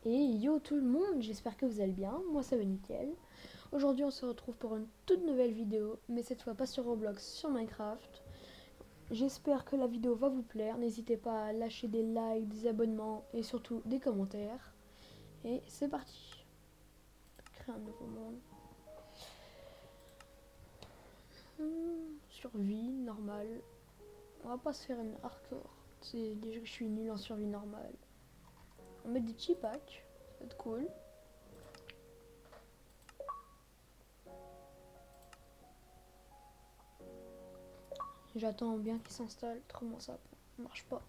Et yo tout le monde, j'espère que vous allez bien, moi ça va nickel. Aujourd'hui on se retrouve pour une toute nouvelle vidéo, mais cette fois pas sur Roblox, sur Minecraft. J'espère que la vidéo va vous plaire, n'hésitez pas à lâcher des likes, des abonnements et surtout des commentaires. Et c'est parti. Créer un nouveau monde. Survie, normale. On va pas se faire une hardcore. C'est déjà que je suis nul en survie normale. On met des cheap packs, ça va être cool. J'attends bien qu'il s'installe, autrement ça marche pas.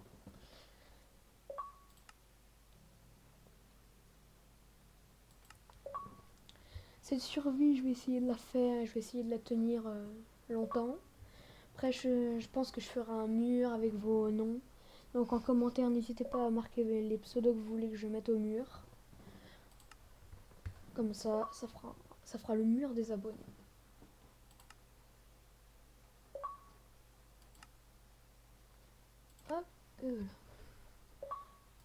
Cette survie, je vais essayer de la faire, je vais essayer de la tenir longtemps. Après, je pense que je ferai un mur avec vos noms. Donc en commentaire, n'hésitez pas à marquer les pseudos que vous voulez que je mette au mur. Comme ça fera le mur des abonnés. Hop,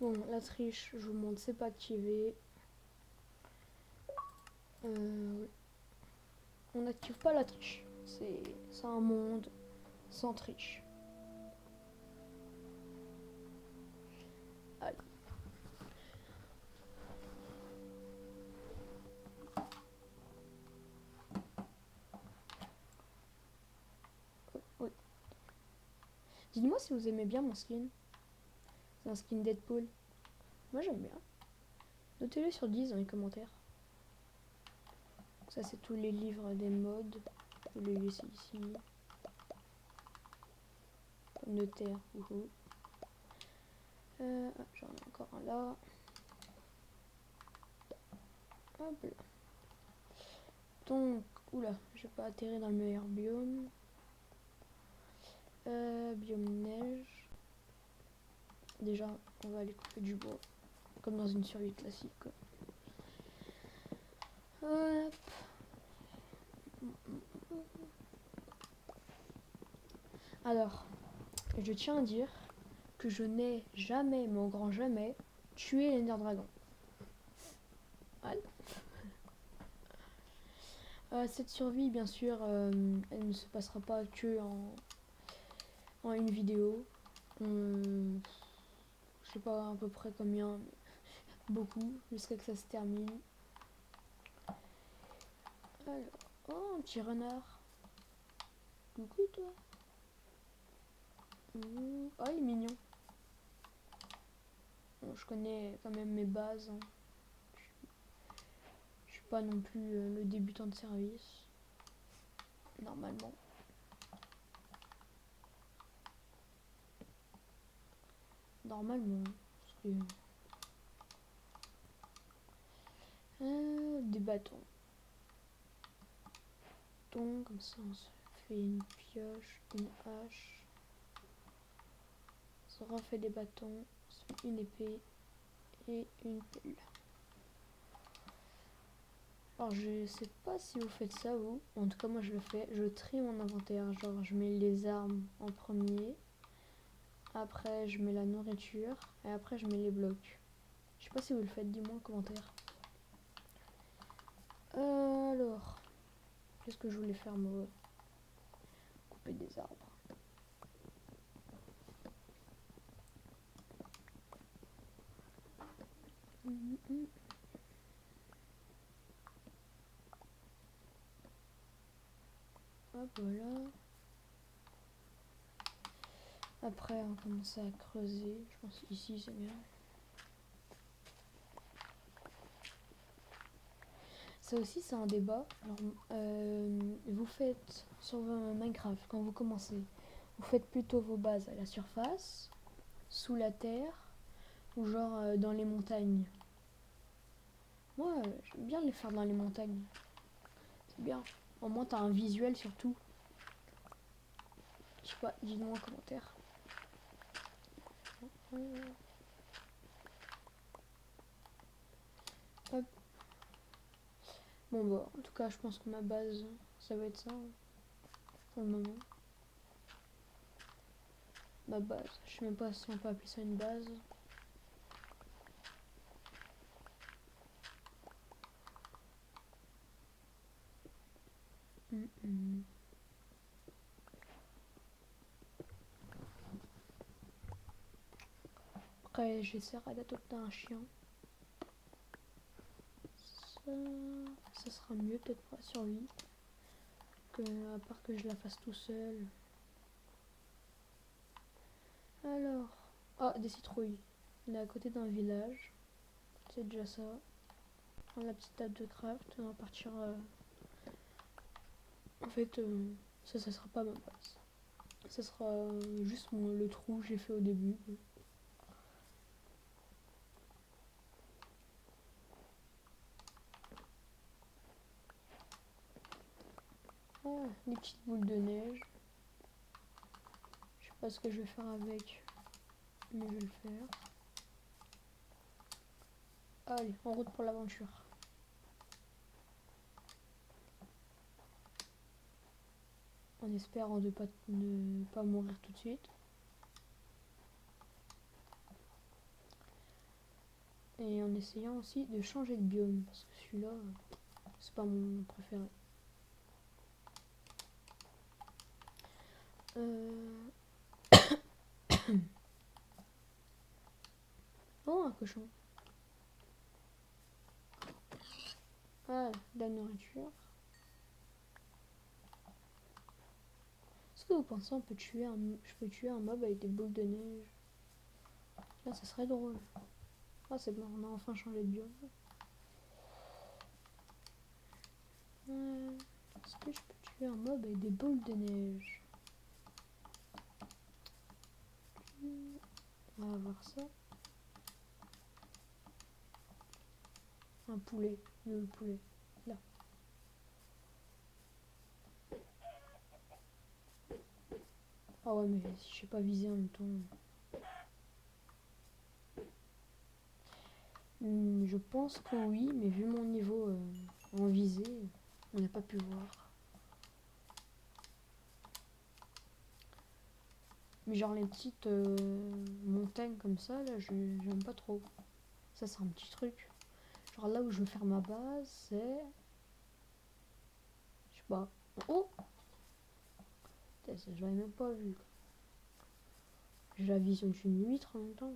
bon, la triche, je vous montre, c'est pas activé. On n'active pas la triche. C'est un monde sans triche. Allez. Oui. Dites-moi si vous aimez bien mon skin. C'est un skin Deadpool. Moi j'aime bien. Notez-le sur 10 dans les commentaires. Ça c'est tous les livres des modes. Je vais les laisser ici. Notaire. J'en ai encore un là. Hop là. Donc, oula, j'ai pas atterri dans le meilleur biome. Biome neige. Déjà, on va aller couper du bois. Comme dans une survie classique. Quoi. Hop. Alors, je tiens à dire que je n'ai jamais, mais au grand jamais, tué l'Ender Dragon. Voilà. Cette survie, bien sûr, elle ne se passera pas que en une vidéo. Je sais pas à peu près combien, mais beaucoup, jusqu'à que ça se termine. Alors, oh, un petit renard. Coucou toi. Oh, il est mignon. Bon, je connais quand même mes bases. Hein. Je suis pas non plus le débutant de service. Normalement. Normalement. Parce que... des bâtons. Donc, comme ça, on se fait une pioche, une hache. On se refait des bâtons. On se fait une épée et une pelle. Alors je sais pas si vous faites ça vous, en tout cas moi je le fais, je trie mon inventaire, genre je mets les armes en premier, après je mets la nourriture et après je mets les blocs. Je sais pas si vous le faites, dis-moi en commentaire. Alors, qu'est-ce que je voulais faire moi? Couper des arbres. Hop voilà. Après on commence à creuser, je pense ici c'est bien. Ça aussi c'est un débat. Alors, vous faites sur Minecraft quand vous commencez, vous faites plutôt vos bases à la surface, sous la terre ou genre dans les montagnes. Moi j'aime bien les faire dans les montagnes. C'est bien. Au moins t'as un visuel surtout. Je sais pas, dis-moi en commentaire. Hop. Bon bah en tout cas je pense que ma base ça va être ça hein, pour le moment. Ma base, je sais même pas si on peut appeler ça une base. Après, j'essaierai d'adopter un chien. Ça sera mieux peut-être pour la survie. À part que je la fasse tout seul. Alors. Ah, des citrouilles. On est à côté d'un village. C'est déjà ça. Prendre la petite table de craft. On va partir. En fait, ça sera pas ma base. Ça sera juste le trou que j'ai fait au début. Ah, des petites boules de neige. Je sais pas ce que je vais faire avec, mais je vais le faire. Allez, en route pour l'aventure. En espérant ne pas mourir tout de suite. Et en essayant aussi de changer de biome, parce que celui-là, c'est pas mon préféré. Oh, un cochon. Ah, de la nourriture. Est-ce que vous pensez je peux tuer un mob avec des boules de neige? Là, ça serait drôle. Ah, c'est bon, on a enfin changé de biome. Est-ce que je peux tuer un mob avec des boules de neige? On va voir ça. Un poulet. Le poulet. Là. Ah ouais, mais si je sais pas viser en même temps. Je pense que oui, mais vu mon niveau en visée, on n'a pas pu voir. Mais genre les petites montagnes comme ça, là, j'aime pas trop. Ça, c'est un petit truc. Genre là où je veux faire ma base, c'est... Je sais pas. Oh! Ça, je l'avais même pas vu. J'ai la vision d'une huître en même temps.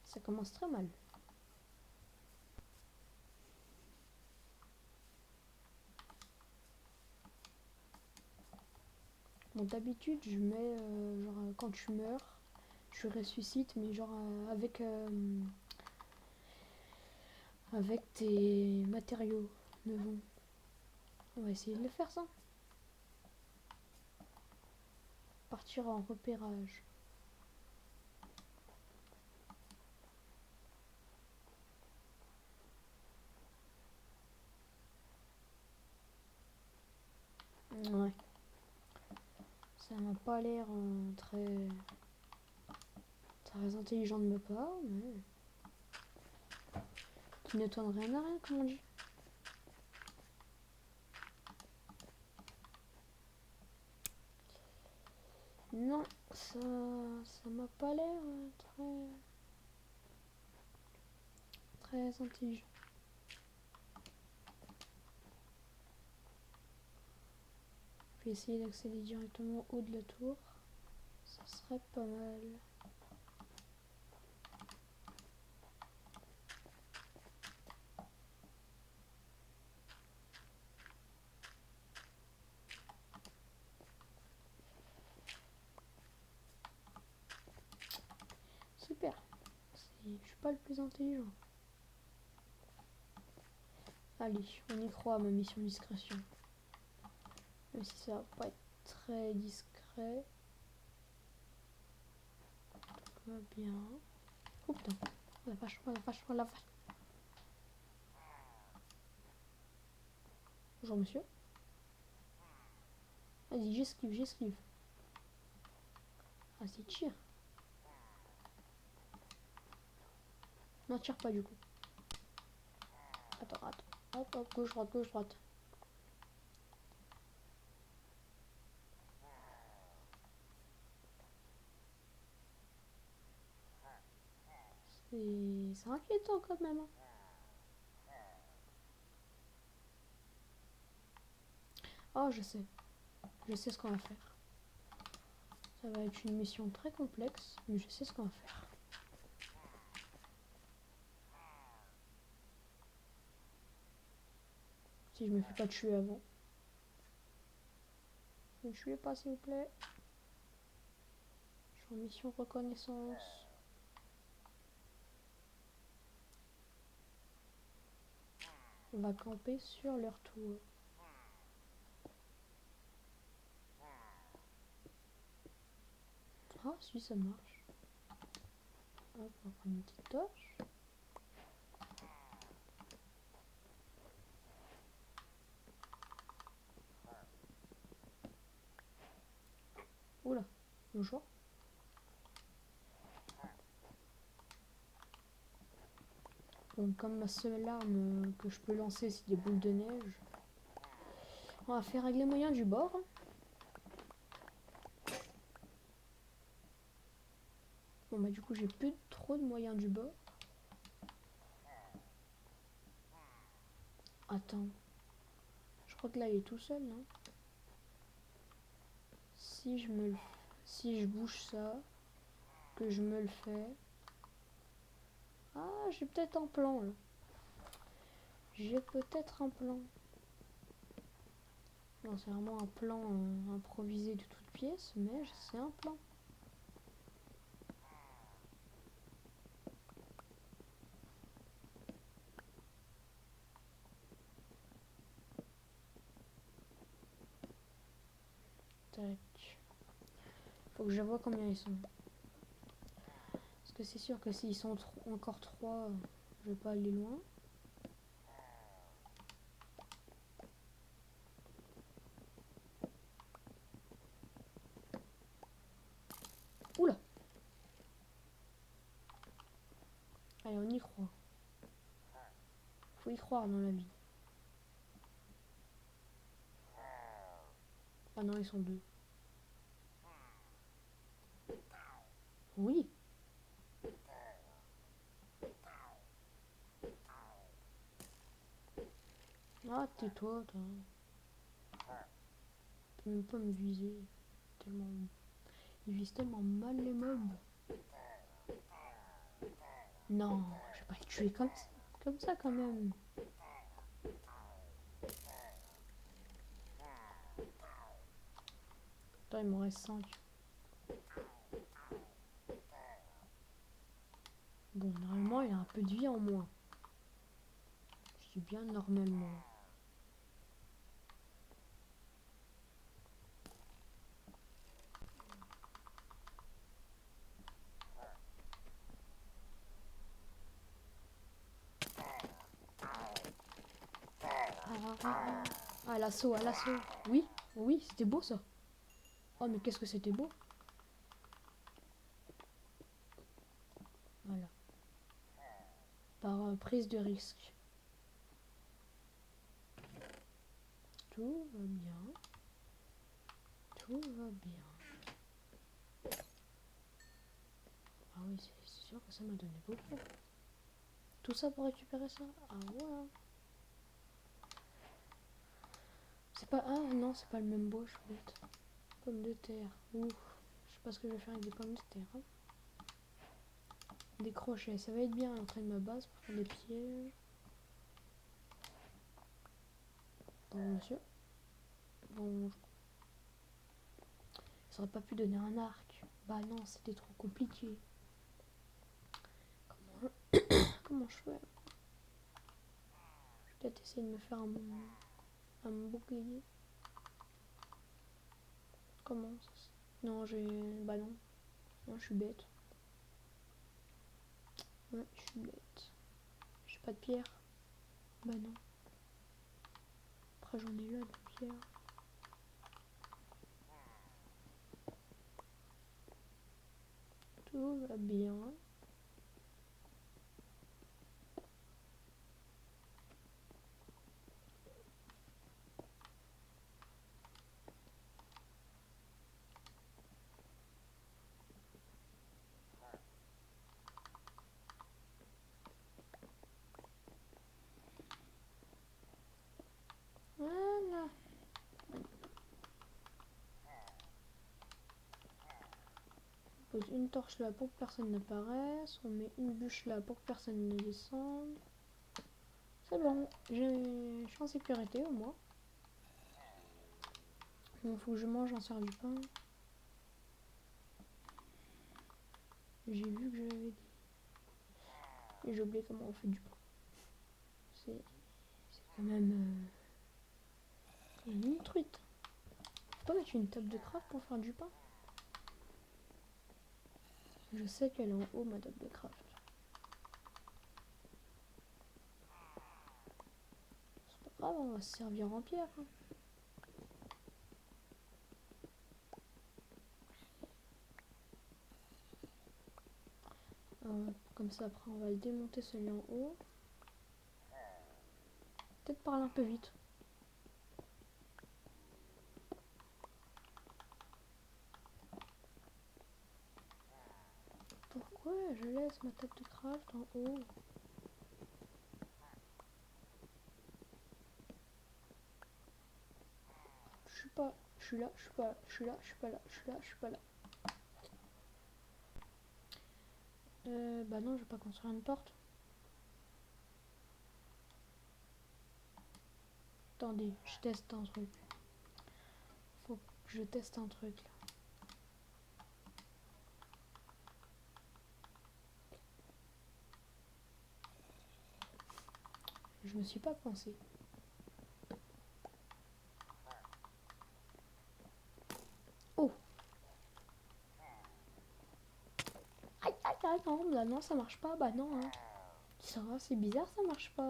Ça commence très mal. Bon, d'habitude, je mets, genre, quand tu meurs, tu ressuscites, mais genre avec tes matériaux devant. On va essayer de le faire, ça. Partir en repérage. Ouais. Ça m'a pas l'air très intelligent de ma part, mais... Qui ne donne rien à rien, comme on dit. Non, ça m'a pas l'air très intelligent. Je vais essayer d'accéder directement au haut de la tour. Ça serait pas mal. Super. Je suis pas le plus intelligent. Allez, on y croit à ma mission discrétion. Même si ça va pas être très discret. Tout va bien. Oh putain. Oh la vache, oh la vache, oh la vache. Bonjour monsieur. Vas-y, j'esquive, j'esquive. Ah, c'est tire. Non, tire pas du coup. Attends, attends. Hop, hop, gauche, droite, gauche, droite. C'est inquiétant quand même. Hein. Oh, je sais. Je sais ce qu'on va faire. Ça va être une mission très complexe, mais je sais ce qu'on va faire. Si je me fais pas tuer avant. Ne me tuez pas, s'il vous plaît. Je suis en mission reconnaissance. On va camper sur leur tour. Ah, si, ça marche. Hop, on va prendre une petite torche. Oula, bonjour. Bon, comme ma seule arme que je peux lancer, c'est des boules de neige. On va faire avec les moyens du bord. Bon, bah, du coup, j'ai plus trop de moyens du bord. Attends. Je crois que là, il est tout seul, non? Si je me le... Si je bouge ça, que je me le fais... Ah, j'ai peut-être un plan, là. J'ai peut-être un plan. Non, c'est vraiment un plan improvisé de toutes pièces, mais c'est un plan. Tac. Faut que je vois combien ils sont. Parce que c'est sûr que s'ils sont encore 3, je vais pas aller loin. Oula! Allez, on y croit. Faut y croire dans la vie. Ah non, ils sont 2. Oui! Ah, tais-toi, toi. Tu peux même pas me viser. Tellement... Ils visent tellement mal les mobs. Non, je vais pas les tuer comme ça. Comme ça, quand même. Attends, il m'en reste 5. Bon, normalement, il a un peu de vie en moins. Je dis bien normalement. Ah, l'assaut, à l'assaut. Oui, oui, c'était beau ça. Oh, mais qu'est-ce que c'était beau. Voilà. Par prise de risque. Tout va bien. Tout va bien. Ah oui, c'est sûr que ça m'a donné beaucoup. Tout ça pour récupérer ça. Ah ouais. C'est pas... Ah non, c'est pas le même bois, je suis bête. Pommes de terre. Ouf. Je sais pas ce que je vais faire avec des pommes de terre. Hein. Des crochets. Ça va être bien à l'entrée de ma base pour faire des pièges. Bon, monsieur. Bon. Ça aurait pas pu donner un arc. Bah non, c'était trop compliqué. Comment je fais? Je vais peut-être essayer de me faire un bouclier. Comment ça? Non, j'ai... Bah non. Non, je suis bête. Ouais, je suis bête. J'ai pas de pierre. Bah non. Après, j'en ai là, de pierre. Tout va bien. Voilà. pose une torche là pour que personne n'apparaisse. On met une bûche là pour que personne ne descende. C'est bon, je suis en sécurité au moins. Il faut que je mange un sert du pain. J'ai vu que j'avais dit. Et j'ai oublié comment on fait du pain. C'est quand même une truite. Faut pas mettre une table de craft pour faire du pain. Je sais qu'elle est en haut, ma table de craft. C'est pas grave, on va se servir en pierre. Hein. Comme ça, après, on va le démonter celui en haut. Peut-être parler un peu vite. Pourquoi je laisse ma table de craft en haut? Je suis pas... Je suis là, je suis pas là, je suis là, je suis pas là, je suis là, je suis pas là. Bah non, je vais pas construire une porte. Attendez, je teste un truc. Faut que je teste un truc là. Je me suis pas pensé. Oh! Aïe aïe aïe, non, là non, ça marche pas, bah non, hein. Ça va, c'est bizarre, ça marche pas.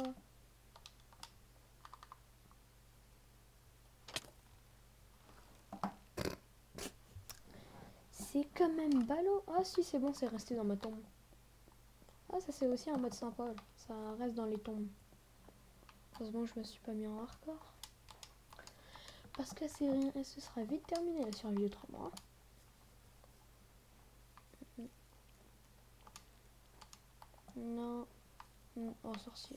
C'est quand même ballot. Ah si, c'est bon, c'est resté dans ma tombe. Ah, ça c'est aussi un mode sympa, là. Ça reste dans les tombes. Heureusement, je me suis pas mis en hardcore. Parce que c'est rien, et ce sera vite terminé la survie autrement. Non, non, oh sorcier.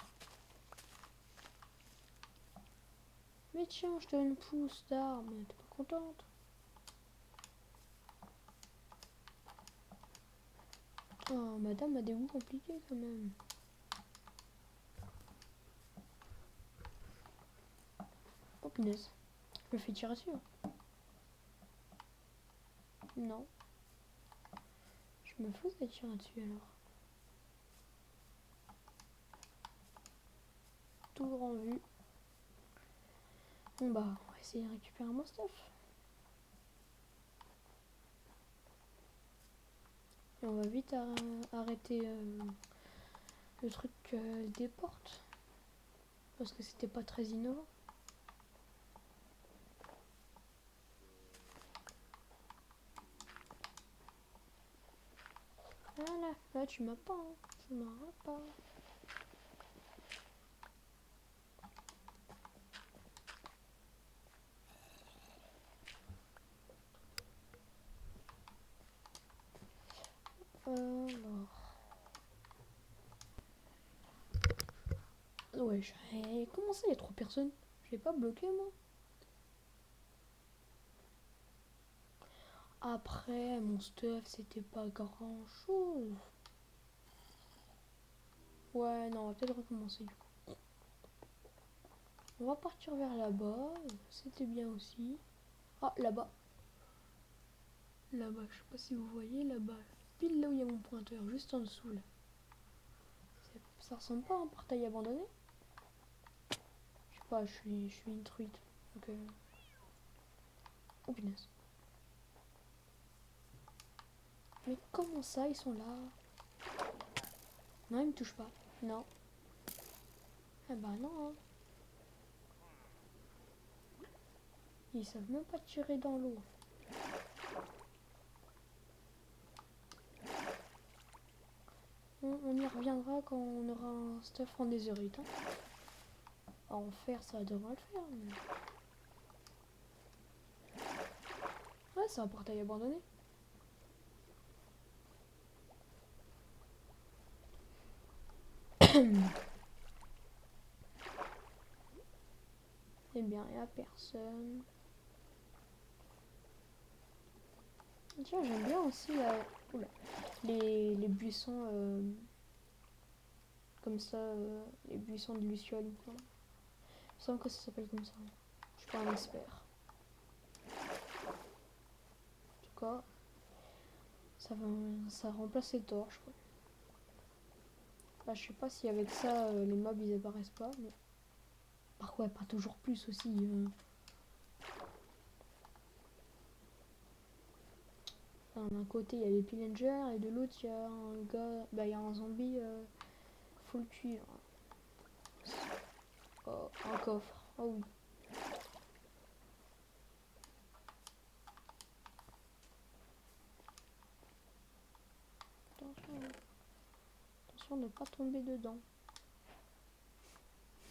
Mais tiens, je te donne une pousse d'arme, t'es pas contente? Oh, madame a des goûts compliqués quand même. Oh punaise, je me fais tirer dessus. Non. Je me fous de tirer dessus alors. Toujours en vue. Bon bah, on va essayer de récupérer mon stuff. Et on va vite arrêter le truc des portes. Parce que c'était pas très innovant. Voilà, là tu m'as pas, hein. Tu m'auras pas. Alors. Ouais, comment ça, il y a 3 personnes? J'ai pas bloqué moi. Après, mon stuff, c'était pas grand chose. Ouais, non, on va peut-être recommencer du coup. On va partir vers là-bas. C'était bien aussi. Ah, là-bas. Là-bas, je sais pas si vous voyez, là-bas. Pile là où il y a mon pointeur, juste en dessous là. Ça ressemble pas à un portail abandonné? Je sais pas, je suis une truite. Donc, oh punaise. Mais comment ça, ils sont là? Non, ils me touchent pas. Non. Eh bah non. Hein. Ils savent même pas tirer dans l'eau. On y reviendra quand on aura un stuff en netherite. Hein. En fer, ça devrait le faire. Mais... ouais, c'est un portail abandonné. Eh bien, il n'y a personne. Tiens, j'aime bien aussi Oula. Les buissons comme ça, les buissons de Luciole. Il me semble que ça s'appelle comme ça. Je suis pas un expert. En tout cas, ça remplace les torches, quoi. Bah, je sais pas si avec ça les mobs ils apparaissent pas, mais par quoi pas toujours plus aussi. Enfin, d'un côté il y a les pillagers et de l'autre il y a un gars, bah il y a un zombie full cuivre. Oh, un coffre. Oh oui. Attention, attention de ne pas tomber dedans.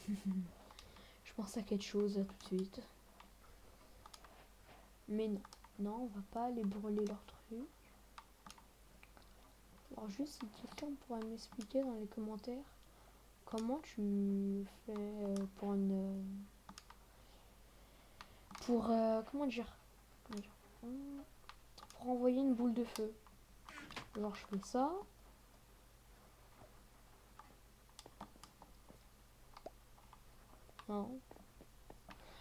Je pense à quelque chose là, tout de suite. Mais non, non, on va pas aller brûler leur truc. Alors juste si quelqu'un pourrait m'expliquer dans les commentaires comment tu fais pour une... pour... comment dire, pour envoyer une boule de feu. Genre je fais ça. Non.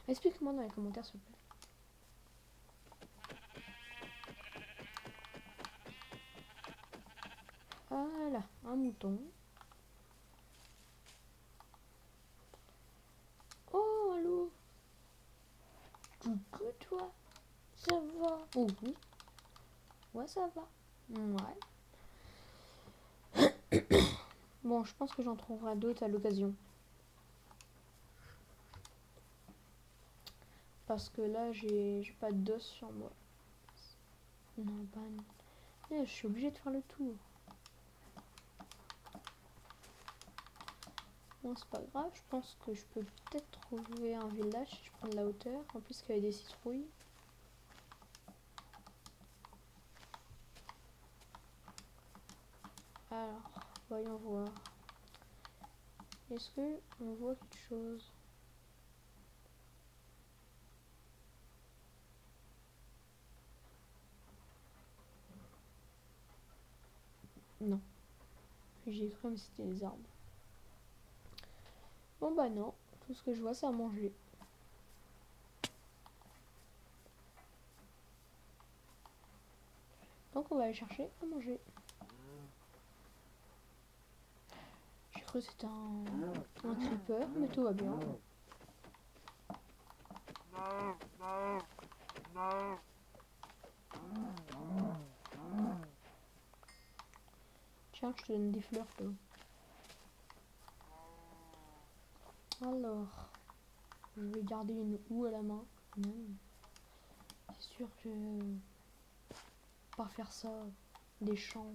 Explique-moi dans les commentaires s'il te plaît. Voilà, un mouton. Oh, allô. Coucou toi. Ça va? Oh oui. Ouais, ça va. Ouais. Bon, je pense que j'en trouverai d'autres à l'occasion. Parce que là, j'ai pas d'os sur moi. Non, pas... Je suis obligée de faire le tour. Bon, c'est pas grave. Je pense que je peux peut-être trouver un village si je prends de la hauteur. En plus, qu'il y avait des citrouilles. Alors, voyons voir. Est-ce que on voit quelque chose? Non. J'ai cru comme si c'était des arbres. Bon bah non. Tout ce que je vois, c'est à manger. Donc on va aller chercher à manger. J'ai cru que c'était un creeper, mais tout va bien. Tiens, je te donne des fleurs, toi. Alors, je vais garder une houe à la main. C'est sûr que pas faire ça, des champs,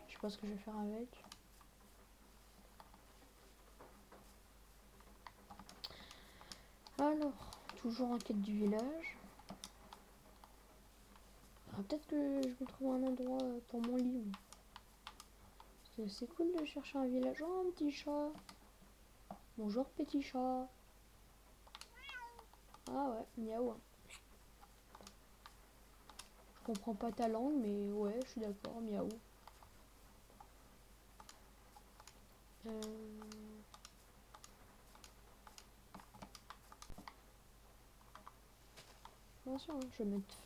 je sais pas ce que je vais faire avec. Alors, toujours en quête du village. Ah, peut-être que je me trouve un endroit pour mon lit. Parce que c'est cool de chercher un village. Oh, un petit chat. Bonjour, petit chat. Ah ouais, miaou. Je comprends pas ta langue, mais ouais, je suis d'accord, miaou. Attention, hein, je vais mettre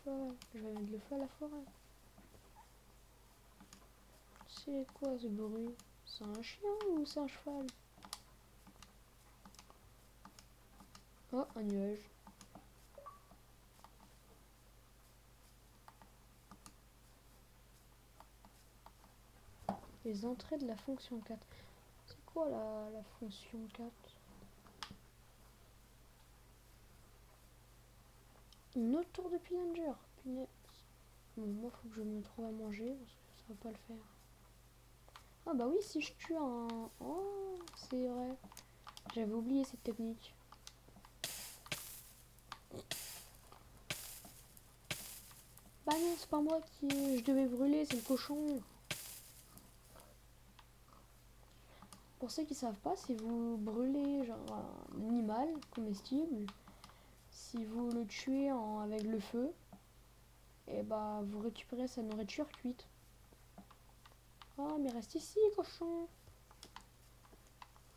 le feu à la forêt. C'est quoi ce bruit? C'est un chien ou c'est un cheval? Oh, un nuage. Les entrées de la fonction 4. C'est quoi la fonction 4? Une autre tour de pillager. Punaise. Bon, moi, faut que je me trouve à manger parce que ça va pas le faire. Ah bah oui, si je tue un... Oh, c'est vrai. J'avais oublié cette technique. Bah non, c'est pas moi qui je devais brûler, c'est le cochon. Pour ceux qui savent pas, si vous brûlez genre un animal comestible, si vous le tuez avec le feu, et bah vous récupérez sa nourriture cuite. Ah, mais reste ici, cochon.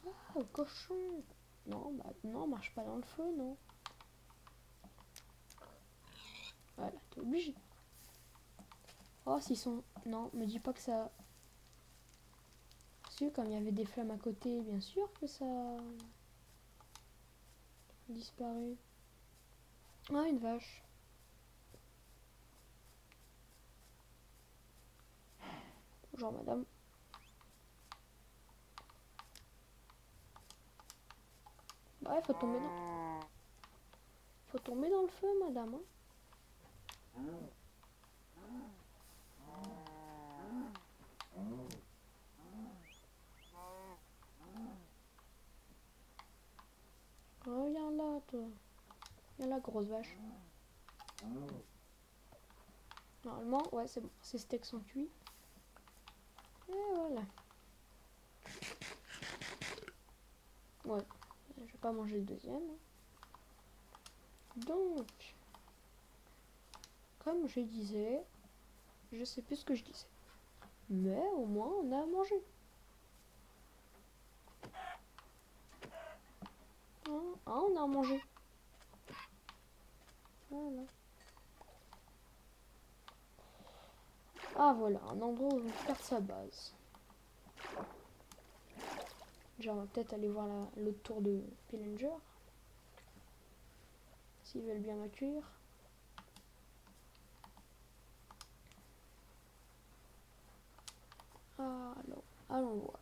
Ah, cochon. Non, bah non, marche pas dans le feu, non. Voilà, t'es obligé. Oh, s'ils sont... Non, me dis pas que ça... Parce que comme il y avait des flammes à côté, bien sûr que ça... a disparu. Ah, une vache. Bonjour, madame. Ouais, faut tomber dans... Faut tomber dans le feu, madame. Hein. Oh, viens là, toi. Viens là, grosse vache. Normalement, ouais, c'est bon. Ces steaks sont cuits. Et voilà. Ouais, je vais pas manger le deuxième. Donc, comme je disais, je sais plus ce que je disais. Mais au moins, on a à manger. Hein, on a à manger. Voilà. Ah voilà, un endroit où on perd sa base. Genre, on va peut-être aller voir l'autre tour de Pillager. S'ils veulent bien m'accueillir. Alors, allons voir.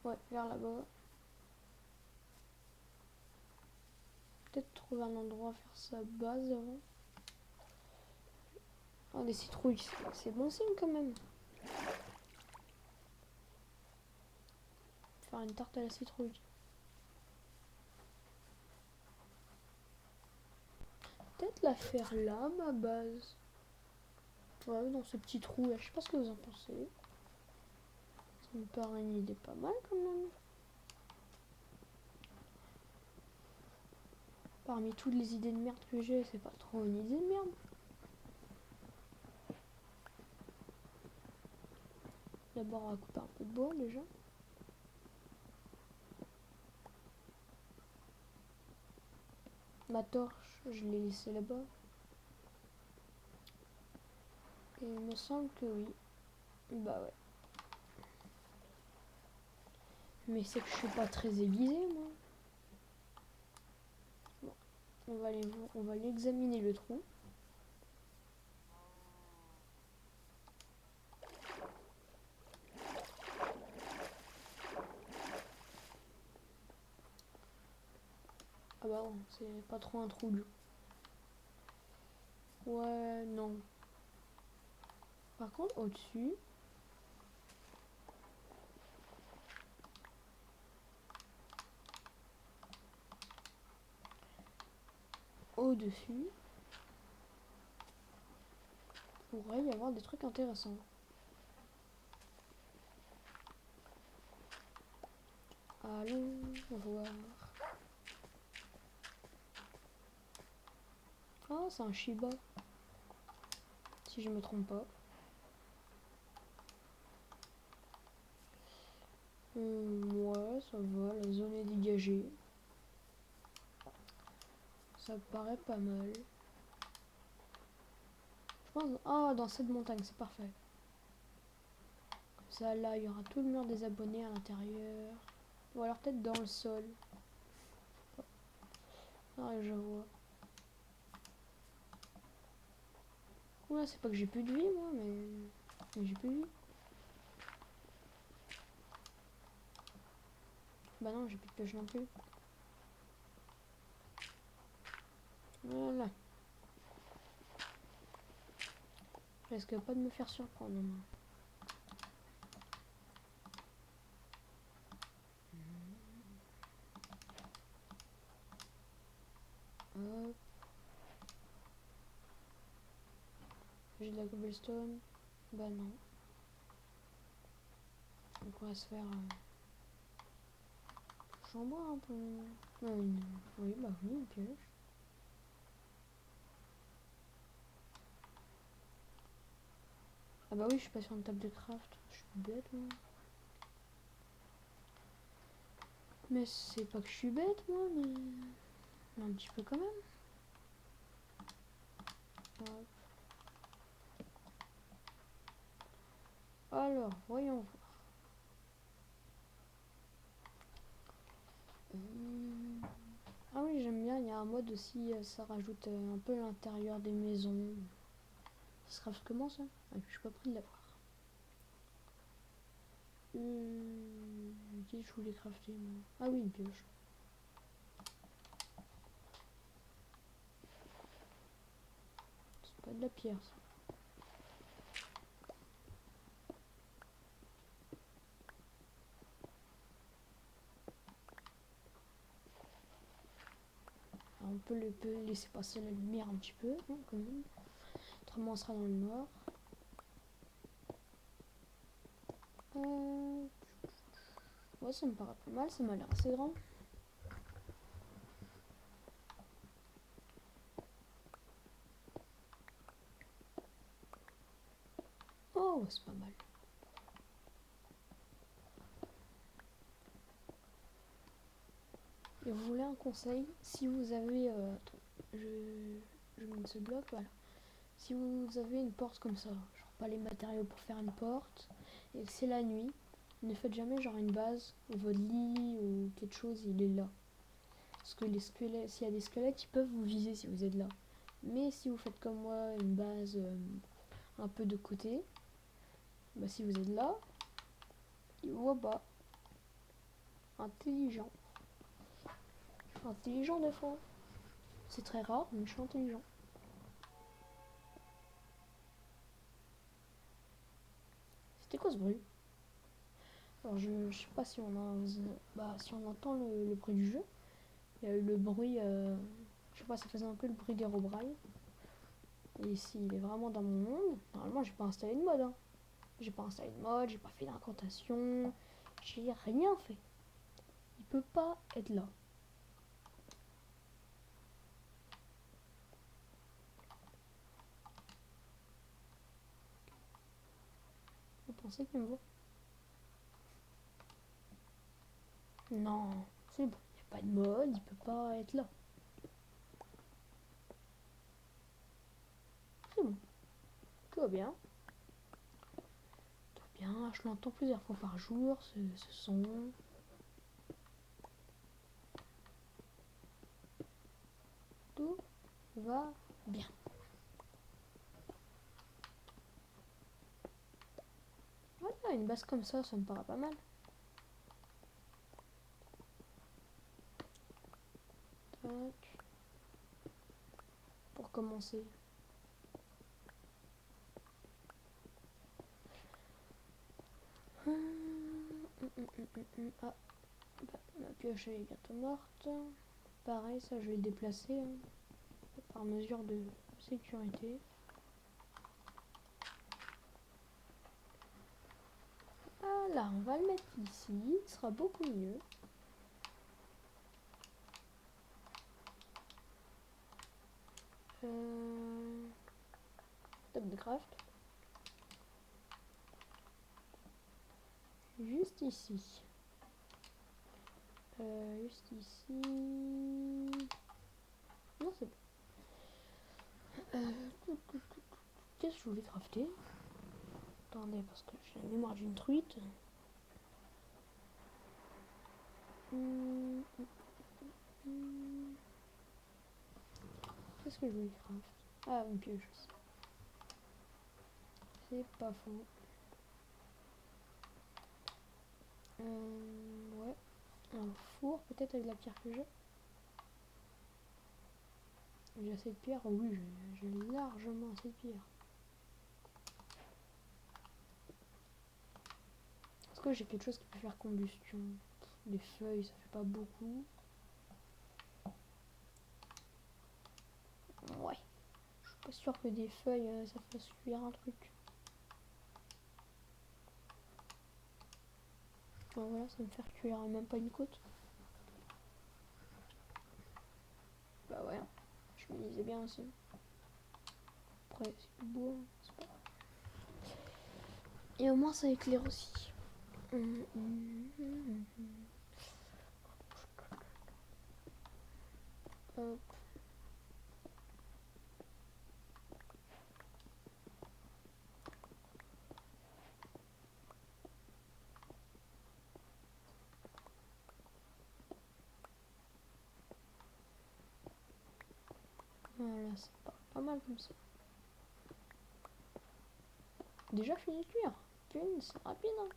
Ouais, vers là-bas. Peut-être trouver un endroit à faire sa base avant. Oh, des citrouilles, c'est bon signe quand même. Faire une tarte à la citrouille. Peut-être la faire là, ma base. Ouais, dans ce petit trou là, je sais pas ce que vous en pensez. Ça me paraît une idée pas mal quand même. Parmi toutes les idées de merde que j'ai, c'est pas trop une idée de merde. D'abord, on va couper un peu de bois déjà. Ma torche, je l'ai laissée là-bas. Et il me semble que oui. Bah ouais. Mais c'est que je suis pas très aiguisée, moi. Bon, on va aller examiner le trou. Ah bah non, c'est pas trop un trou du coup. Ouais, non. Par contre, au-dessus... Au-dessus... pourrait y avoir des trucs intéressants. Allons voir. Ah, c'est un Shiba. Si je me trompe pas. Ouais, ça va, la zone est dégagée. Ça paraît pas mal. Je pense... Ah, dans cette montagne, c'est parfait. Comme ça, là, il y aura tout le mur des abonnés à l'intérieur. Ou alors peut-être dans le sol. Ah, je vois. Ouais, c'est pas que j'ai plus de vie, moi, mais j'ai plus de vie. Bah non, j'ai plus de pêche non plus. Voilà. Je risque pas de me faire surprendre. Hop. J'ai de la cobblestone. Bah non. On pourrait se faire... chambre un peu... Oui, bah oui, une pioche. Ah bah oui, je suis pas sur une table de craft. Je suis bête, moi. Mais c'est pas que je suis bête, moi, mais un petit peu quand même. Hop. Alors, voyons voir. Ah oui, j'aime bien, il y a un mode aussi, ça rajoute un peu l'intérieur des maisons. Ça se craft comment ça? Ah, je suis pas prêt de l'avoir. Qu'est-ce que je voulais crafter moi? Ah oui, une pioche. C'est pas de la pierre ça. Alors, on peut laisser passer la lumière un petit peu, hein, quand même. Autrement on sera dans le noir. Ouais, ça me paraît pas mal, ça m'a l'air assez grand. Oh, c'est pas mal. Et vous voulez un conseil? Si vous avez... je mets ce bloc, voilà. Si vous avez une porte comme ça, genre pas les matériaux pour faire une porte, et que c'est la nuit, ne faites jamais genre une base, ou votre lit, ou quelque chose, il est là. Parce que les squelettes, s'il y a des squelettes, ils peuvent vous viser si vous êtes là. Mais si vous faites comme moi, une base un peu de côté, bah si vous êtes là, ils vous voient pas. Intelligent. Intelligent des fois. C'est très rare, mais je suis intelligent. C'était quoi ce bruit? Alors je sais pas si on a, bah, si on entend le bruit du jeu. Il y a eu le bruit, je sais pas, ça faisait un peu le bruit des Herobrine. Et s'il est vraiment dans mon monde, normalement j'ai pas installé de mode. Hein. J'ai pas installé de mode, j'ai pas fait d'incantation, j'ai rien fait. Il peut pas être là. Vous pensez qu'il me voit? Non, c'est bon, il n'y a pas de mode, il peut pas être là. C'est bon, tout va bien. Tout va bien, je l'entends plusieurs fois par jour, ce son. Tout va bien. Voilà, une base comme ça me paraît pas mal. Tac. Pour commencer. Ah, bah, ma pioche elle est bientôt morte. Pareil, ça je vais le déplacer hein, par mesure de sécurité. Ah là, on va le mettre ici, ce sera beaucoup mieux. Top de craft. Juste ici. Juste ici. Non, c'est bon. Qu'est-ce que je voulais crafter? Attendez, parce que j'ai la mémoire d'une truite. Qu'est-ce que je voulais crafter? Ah, une pioche aussi. C'est pas faux. Ouais. Un four, peut-être avec la pierre que j'ai. J'ai assez de pierre? Oui, j'ai largement assez de pierre. Est-ce que j'ai quelque chose qui peut faire combustion? Des feuilles, ça fait pas beaucoup. Ouais. Je suis pas sûre que des feuilles, ça fasse cuire un truc. Bon, voilà, ça va me faire cuire même pas une côte. Bah ouais, je me disais bien aussi. Après, c'est du bois, c'est pas... Et au moins ça éclaire aussi. Hop. Voilà, c'est pas mal comme ça. Déjà fini de cuire. Putain, c'est rapide, hein.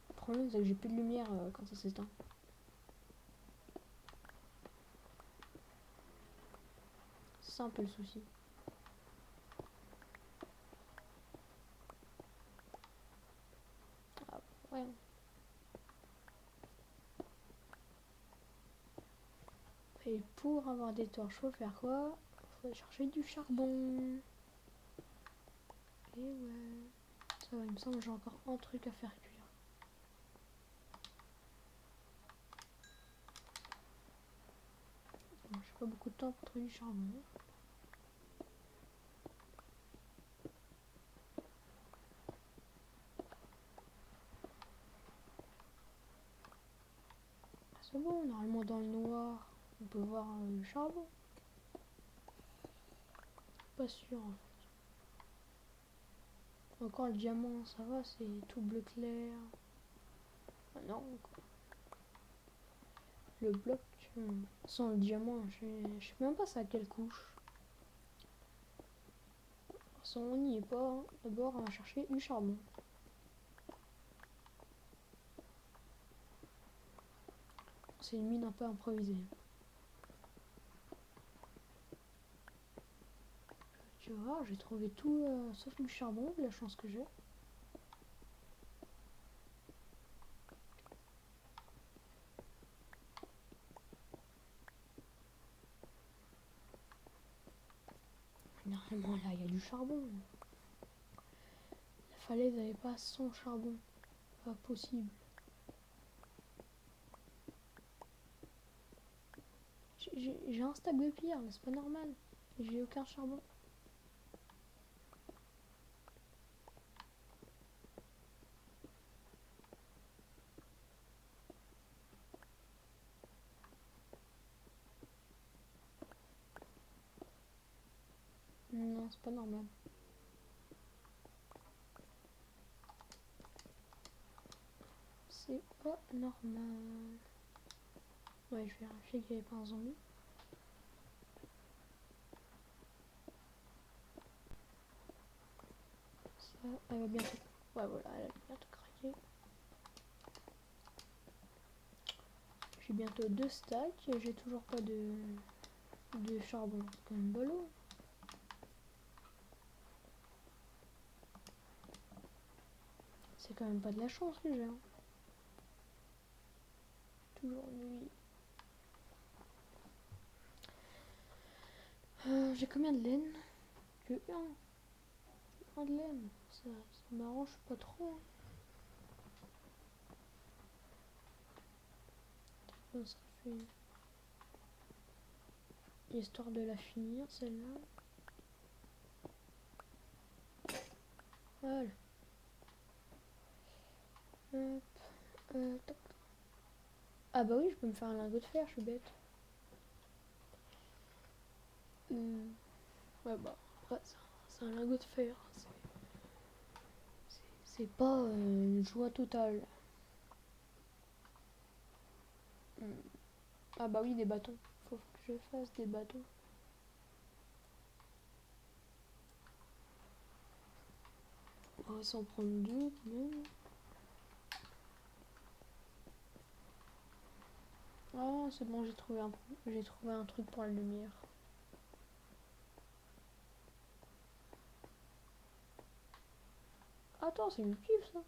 Le problème, c'est que j'ai plus de lumière quand ça s'éteint. C'est un peu le souci. Ah, ouais. Et pour avoir des torches, faut faire quoi? Faut chercher du charbon. Et ouais. Ça va, il me semble que j'ai encore un truc à faire cuire. Bon, j'ai pas beaucoup de temps pour trouver du charbon. C'est bon, normalement dans le noir, on peut voir le charbon. Pas sûr. Encore le diamant, ça va, c'est tout bleu clair. Ah non, quoi. Le bloc, sans le diamant, je sais même pas c'est à quelle couche. Ça, on n'y est pas. Hein. D'abord, on va chercher du charbon. C'est une mine un peu improvisée. Tu vois, j'ai trouvé tout sauf du charbon, la chance que j'ai. Normalement, là, il y a du charbon. La falaise n'avait pas son charbon. Pas possible. J'ai un stack de pierre, mais c'est pas normal. J'ai aucun charbon. Non, c'est pas normal. C'est pas normal. Ouais, je vais vérifier qu'il n'y avait pas un zombie. Ça, elle va bientôt. Ouais, voilà, elle va bientôt craquer. J'ai bientôt 2 stacks et j'ai toujours pas de charbon. C'est quand même bolo. C'est quand même pas de la chance que j'ai. Hein. Toujours nuit. J'ai combien de laine? Que un de laine. Ça m'arrange pas trop. Hein. Ça fait... Histoire de la finir, celle-là. Voilà. Hop. Tac. Ah bah oui, je peux me faire un lingot de fer, je suis bête. Ouais bah, après, c'est un lingot de fer. C'est pas une joie totale. Ah bah oui, des bâtons. Faut que je fasse des bâtons. On va s'en prendre 2 quand même. Ah, c'est bon, j'ai trouvé un truc pour la lumière. Attends, c'est du cuivre ça.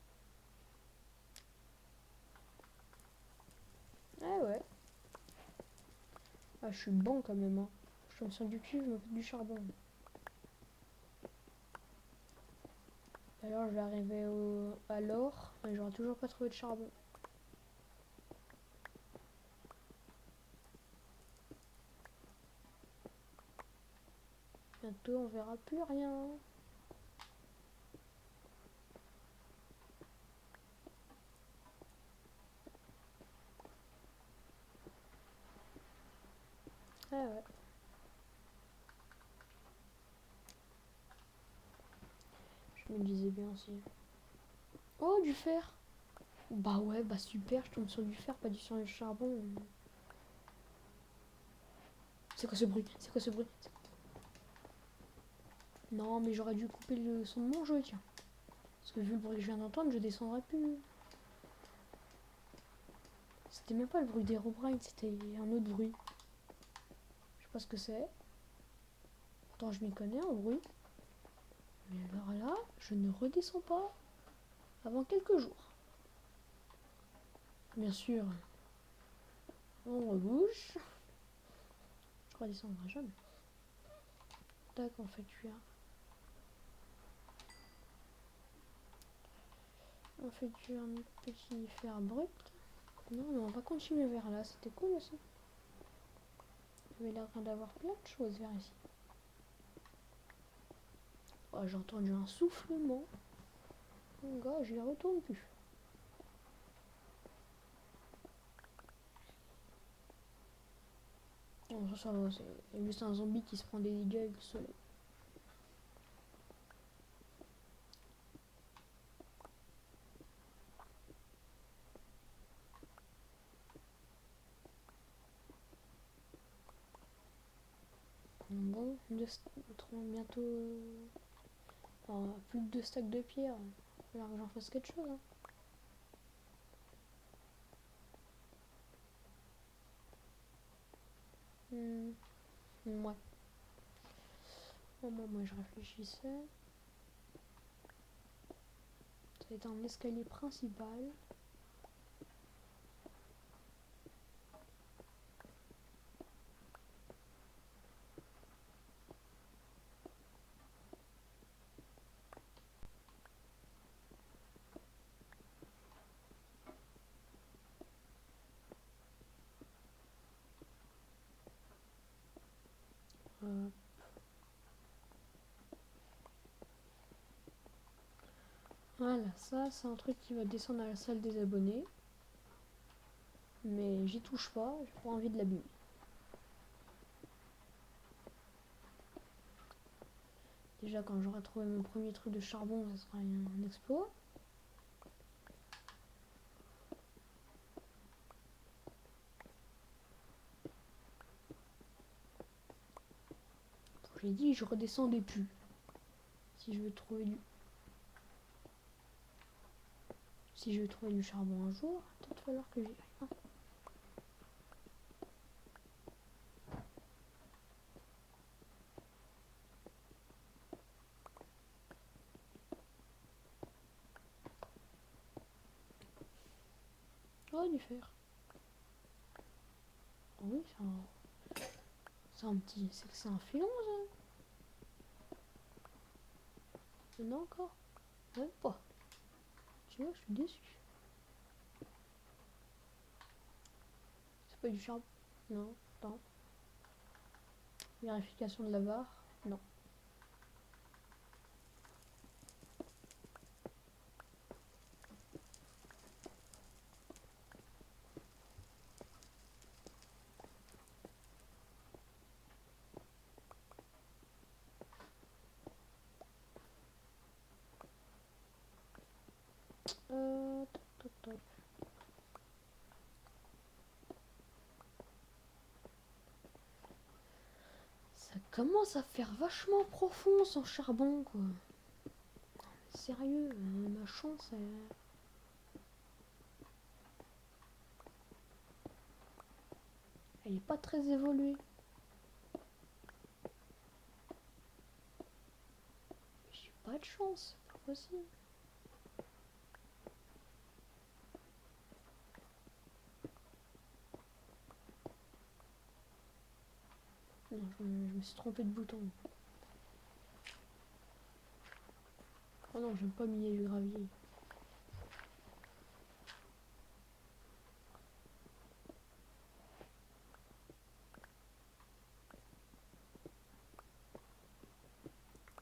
Ah ouais. Ah, je suis bon quand même. Hein. Je tombe sur du cuivre, je me fais du charbon. Alors je vais arriver à l'or, mais j'aurai toujours pas trouvé de charbon. Bientôt, on verra plus rien. Ah ouais. Je me disais bien aussi. Oh, du fer. Bah ouais, bah super, je tombe sur du fer, pas sur le charbon. C'est quoi ce bruit? C'est quoi ce bruit? Non, mais j'aurais dû couper le son de mon jeu, tiens. Parce que vu le bruit que je viens d'entendre, je descendrai plus. C'était même pas le bruit d'Herobrine, c'était un autre bruit. Je sais pas ce que c'est. Pourtant, je m'y connais en bruit. Mais alors là, je ne redescends pas avant quelques jours. Bien sûr, on rebouche. Je redescendrai jamais. Tac, on fait cuire. On fait cuire un petit fer brut. Non, mais on va continuer vers là, c'était cool aussi. Il y avait l'air d'avoir plein de choses vers ici. Oh, j'ai entendu un soufflement. Mon gars, je les retourne plus. Non, ça va, c'est juste un zombie qui se prend des dégâts avec le soleil. Bon, bientôt. Enfin, plus de 2 stacks de pierre. Il va falloir que j'en fasse quelque chose. Hein. Ouais. Moi, je réfléchissais. Ça va être un escalier principal. Euh, voilà, ça, c'est un truc qui va descendre à la salle des abonnés. Mais j'y touche pas, j'ai pas envie de l'abîmer. Déjà, quand j'aurai trouvé mon premier truc de charbon, ça sera un exploit. J'ai dit, je redescendais plus. Si je veux trouver du... Si je veux trouver du charbon un jour, il va peut-être falloir que j'y aille. Hein. Oh, du fer. Oh oui, c'est un petit... C'est un filon, ça. Il y en a encore. Même pas. Tu vois, je suis déçu. C'est pas du charbon. Non, attends. Vérification de la barre. Non. Toc, toc, toc. Ça commence à faire vachement profond sans charbon, quoi. Sérieux, ma chance, elle est pas très évoluée. J'ai pas de chance, c'est pas possible. Non, je me suis trompé de bouton. Oh non, j'aime pas miner du gravier.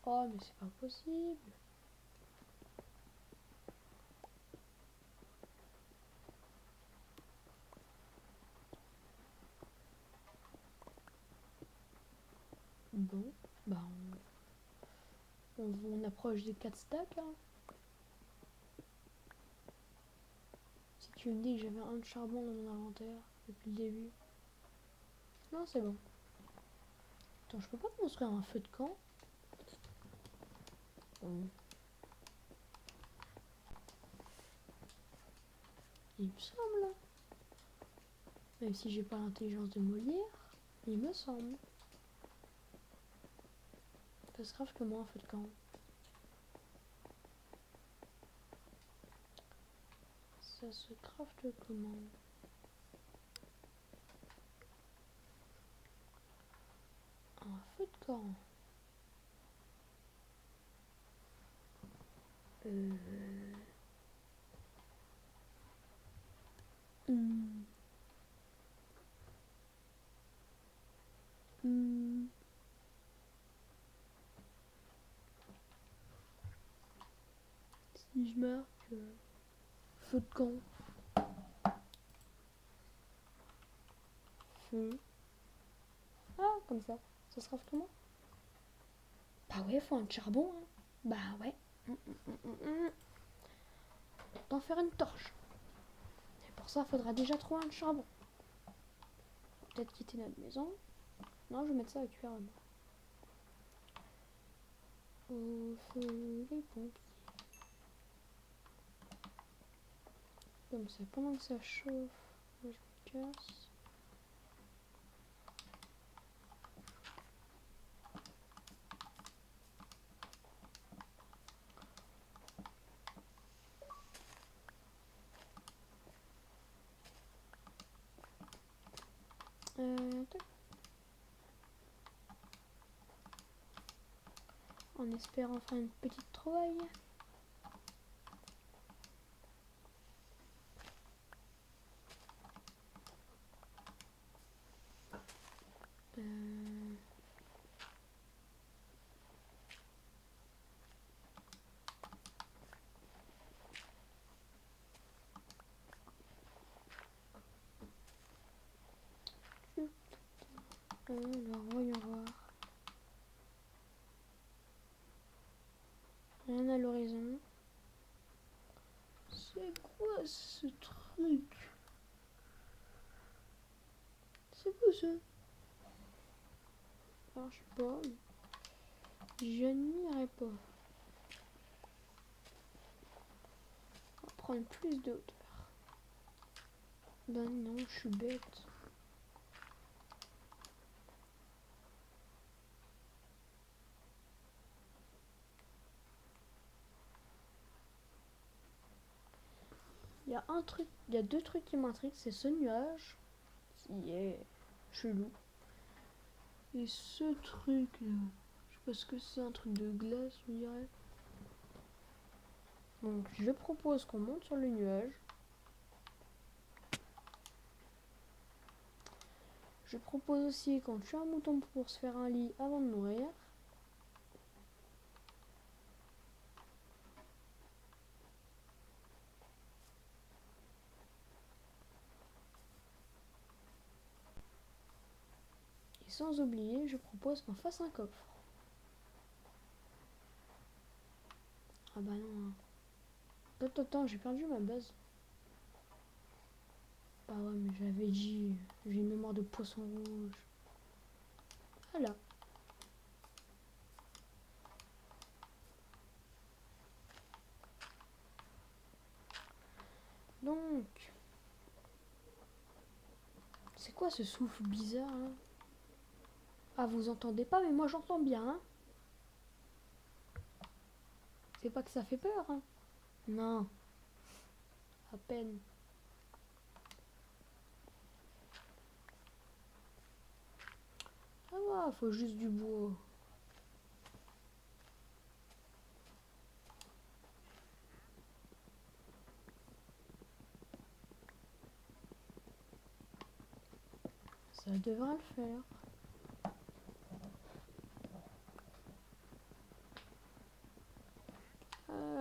Oh, mais c'est pas possible. Bon, bah on approche des 4 stacks, hein. Si tu me dis que j'avais un de charbon dans mon inventaire depuis le début. Non, c'est bon. Attends, je peux pas construire un feu de camp? Il me semble. Même si j'ai pas l'intelligence de Molière, il me semble. Ça se craft comment un feu de camp? Ça se craft comment? Un feu de camp. Hmm. Hmm. Si je marque feu de camp, feu. Ah, comme ça. Ça se craft comment? Bah ouais, faut un de charbon, hein. Bah ouais. D'en faire une torche. Et pour ça, faudra déjà trouver un de charbon. Peut-être quitter notre maison. Non, je vais mettre ça à cuire. Au feu les pompiers. Comme ça, pendant que ça chauffe, moi je me casse. Tac. En espérant faire une petite trouvaille. Alors, voyons voir. Rien à l'horizon. C'est quoi ce truc? C'est quoi ça? Alors, je sais pas. Je n'irai pas. On va prendre plus de hauteur. Ben non, je suis bête. Il y a un truc, il y a deux trucs qui m'intriguent, c'est ce nuage qui est chelou. Et ce truc là, je sais pas ce que c'est, un truc de glace on dirait. Donc je propose qu'on monte sur le nuage. Je propose aussi qu'on tue un mouton pour se faire un lit avant de mourir. Et sans oublier, je propose qu'on fasse un coffre. Ah bah non. Attends, j'ai perdu ma base. Bah ouais, mais j'avais dit, j'ai une mémoire de poisson rouge. Voilà. Donc, c'est quoi ce souffle bizarre là? Ah, vous entendez pas, mais moi j'entends bien, hein. C'est pas que ça fait peur, hein. Non, à peine. Ah ouais, faut juste du bois. Ça devrait le faire.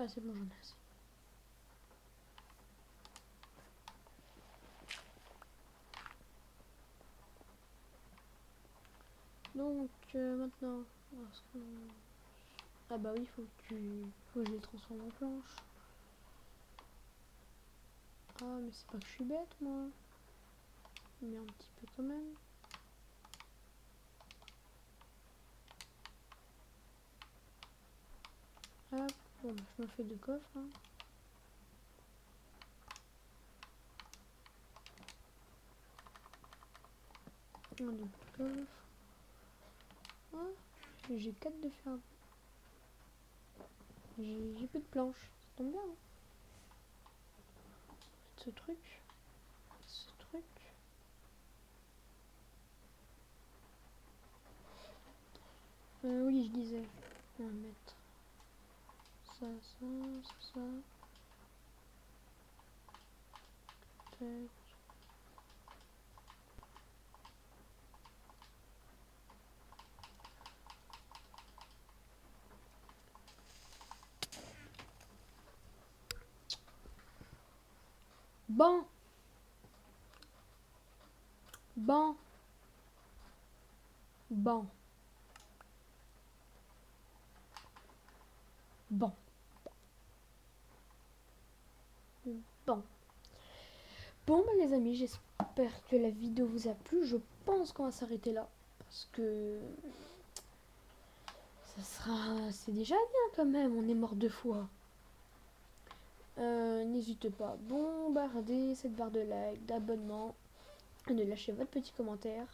Ouais, c'est bon, j'en ai assez. Donc, maintenant... Ah bah oui, faut que je les transforme en planches. Ah, mais c'est pas que je suis bête, moi. Mais un petit peu quand même. Hop, bon, bah, je me fais 2 coffres. Hein. Un, 2 coffres. Ah, j'ai 4 de fer. J'ai plus de planches. Ça tombe bien. Hein. Ce truc. Ce truc. Oui, je disais. On va mettre ça, ça, ça. Tac. Bon. Bon. Bon. Bon. Bon. Bon, bah, les amis, j'espère que la vidéo vous a plu. Je pense qu'on va s'arrêter là. Parce que c'est déjà bien quand même. On est mort 2 fois. N'hésitez pas à bombarder cette barre de like, d'abonnement et de lâcher votre petit commentaire.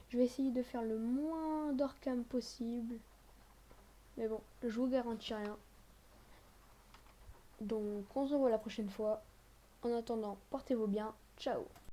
Je vais essayer de faire le moins d'orcam possible. Mais bon, je vous garantis rien. Donc, on se revoit la prochaine fois. En attendant, portez-vous bien. Ciao.